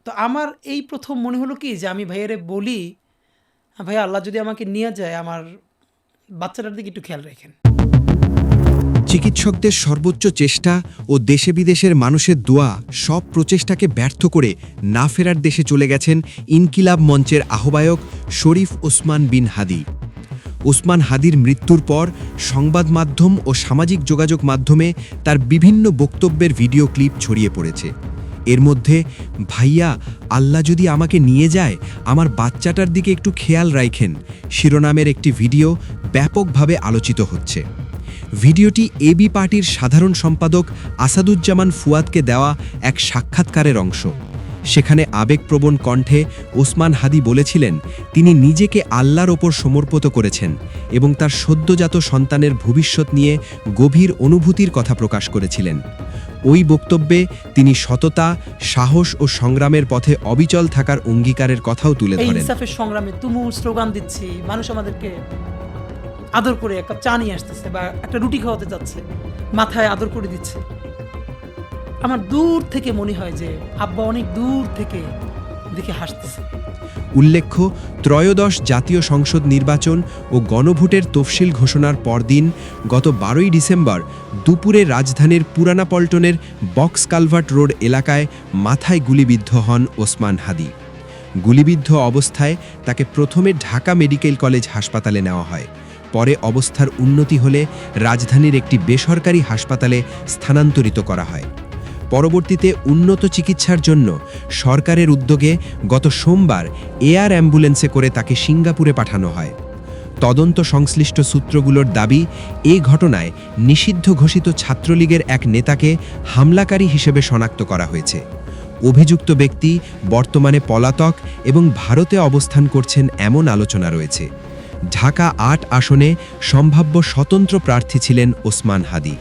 তো আমার এই প্রথম মনে হলো কি যে আমি ভাইয়ারে বলি, ভাইয়া আল্লাহ যদি আমাকে নিয়ে যায় আমার বাচ্চাটার দিকে একটু খেয়াল রাখেন। চিকিৎসকদের সর্বোচ্চ চেষ্টা ও দেশে বিদেশের মানুষের দোয়া সব প্রচেষ্টাকে ব্যর্থ করে না ফেরার দেশে চলে গেছেন ইনকিলাব মঞ্চের আহ্বায়ক শরীফ ওসমান বিন হাদি। ওসমান হাদির মৃত্যুর পর সংবাদ মাধ্যম ও সামাজিক যোগাযোগ মাধ্যমে তার বিভিন্ন বক্তব্যের ভিডিও ক্লিপ ছড়িয়ে পড়েছে। এর মধ্যে ভাইয়া আল্লাহ যদি আমাকে নিয়ে যায় আমার বাচ্চাটার দিকে একটু খেয়াল রাখেন শিরোনামের একটি ভিডিও ব্যাপকভাবে আলোচিত হচ্ছে। ভিডিওটি এবি পার্টির সাধারণ সম্পাদক আসাদুজ্জামান ফুয়াদকে দেওয়া এক সাক্ষাৎকারের অংশ। সেখানে আবেগপ্রবণ কণ্ঠে ওসমান হাদি বলেছিলেন তিনি নিজেকে আল্লাহর ওপর সমর্পিত করেছেন এবং তার সদ্যজাত সন্তানের ভবিষ্যৎ নিয়ে গভীর অনুভূতির কথা প্রকাশ করেছিলেন। ওই বক্তব্যে তিনি সততা, সাহস ও সংগ্রামের পথে অবিচল থাকার অঙ্গীকারের কথাও তুলে এই ধরেন। ইনসাফের সংগ্রামে তুমুল স্লোগান দিচ্ছি, মানুষ আমাদেরকে আদর করে এক কাপ চা নিয়ে আসতেছে বা একটা রুটি খাওয়াতে যাচ্ছে, মাথায় আদর করে দিচ্ছে। আমার দূর থেকে মনে হয় যে আব্বা অনেক দূর থেকে দেখে হাসতেছে। উল্লেখ্য, ত্রয়োদশ জাতীয় সংসদ নির্বাচন ও গণভোটের তফসিল ঘোষণার পরদিন গত 12ই ডিসেম্বর দুপুরে রাজধানীর পুরানা পল্টনের বক্স কালভার্ট রোড এলাকায় মাথায় গুলিবিদ্ধ হন ওসমান হাদি। গুলিবিদ্ধ অবস্থায় তাকে প্রথমে ঢাকা মেডিকেল কলেজ হাসপাতালে নেওয়া হয়। পরে অবস্থার উন্নতি হলে রাজধানীর একটি বেসরকারি হাসপাতালে স্থানান্তরিত করা হয়। পরবর্তীতে উন্নত চিকিৎসার জন্য সরকারের উদ্যোগে গত সোমবার এয়ার অ্যাম্বুলেন্সে করে তাকে সিঙ্গাপুরে পাঠানো হয়। তদন্ত সংশ্লিষ্ট সূত্রগুলোর দাবি, এই ঘটনায় নিষিদ্ধ ঘোষিত ছাত্রলীগের এক নেতাকে হামলাকারী হিসেবে শনাক্ত করা হয়েছে। অভিযুক্ত ব্যক্তি বর্তমানে পলাতক এবং ভারতে অবস্থান করছেন এমন আলোচনা রয়েছে। ঢাকা ৮ আসনে সম্ভাব্য স্বতন্ত্র প্রার্থী ছিলেন ওসমান হাদি।